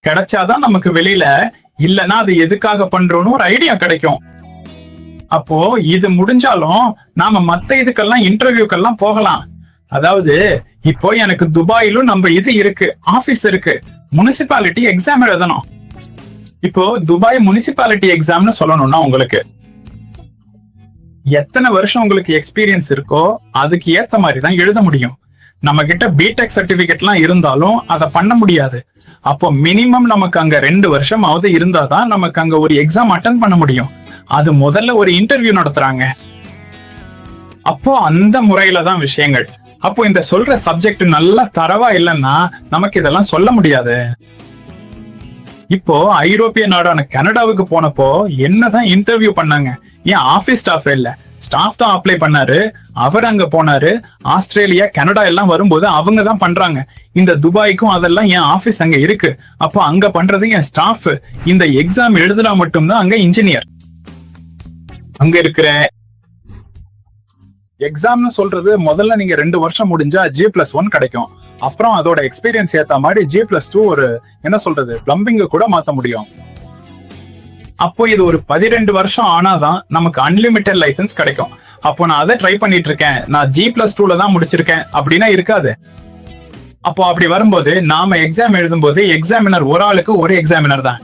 கிடைச்சாதான் நமக்கு வெளியில, இல்லைன்னா அது எதுக்காக பண்றோம்னு ஒரு ஐடியா கிடைக்கும். அப்போ இது முடிஞ்சாலும் நாம மத்த இதுக்கெல்லாம் இன்டர்வியூக்கெல்லாம் போகலாம். அதாவது இப்போ எனக்கு துபாயிலும் நம்ம இது இருக்கு, ஆபீஸ் இருக்கு, முனிசிபாலிட்டி எக்ஸாம் எழுதணும். இப்போ துபாய் முனிசிபாலிட்டி எக்ஸாம்னு சொல்லணும்னா உங்களுக்கு எத்தனை வருஷம் உங்களுக்கு எக்ஸ்பீரியன்ஸ் இருக்கோ அதுக்கு ஏத்த மாதிரி தான் எழுத முடியும். நம்ம கிட்ட பிடெக் சர்டிபிகேட்லாம் இருந்தாலும் அதை பண்ண முடியாது. அப்போ மினிமம் நமக்கு அங்க 2 வருஷமாவது இருந்தாதான் நமக்கு அங்க ஒரு எக்ஸாம் அட்டன் பண்ண முடியும். அது முதல்ல ஒரு இன்டர்வியூ நடத்துறாங்க. அப்போ அந்த முறையில தான் விஷயங்கள். அப்போ இந்த சொல்ற சப்ஜெக்ட் நல்லா தரவா இல்லைன்னா நமக்கு இதெல்லாம் சொல்ல முடியாது. இப்போ ஐரோப்பிய நாடான கனடாவுக்கு போனப்போ என்னதான் இன்டர்வியூ பண்ணாங்க. ஏன் ஆபீஸ் ஸ்டாஃப் இல்ல, ஸ்டாஃப் தான் அப்ளை பண்ணாரு. அவர் அங்க போனாரு. ஆஸ்திரேலியா, கனடா எல்லாம் வரும்போது அவங்க தான் பண்றாங்க. இந்த துபாய்க்கும் அதெல்லாம் என் ஆபீஸ் அங்க இருக்கு. அப்போ அங்க பண்றது என் ஸ்டாஃப். இந்த எக்ஸாம் எழுதுனா மட்டும்தான் அங்க இன்ஜினியர். அங்க இருக்கிற எக்ஸாம்னு சொல்றது முதல்ல நீங்க 2 வருஷம் முடிஞ்சா G+1 கிடைக்கும். அப்புறம் அதோட எக்ஸ்பீரியன்ஸ் ஏத்த மாதிரி G+2 ஒரு என்ன சொல்றது பிளம்பிங்க கூட மாத்த முடியும். அப்போ இது ஒரு 12 வருஷம் ஆனாதான் நமக்கு அன்லிமிட்டெட் லைசன்ஸ் கிடைக்கும். அப்போ நான் அதை ட்ரை பண்ணிட்டு இருக்கேன், நான் G+2ல தான் முடிச்சிருக்கேன் அப்படின்னா இருக்காது. அப்போ அப்படி வரும்போது நாம எக்ஸாம் எழுதும் போது எக்ஸாமினர் ஒரு ஆளுக்கு ஒரு எக்ஸாமினர் தான்.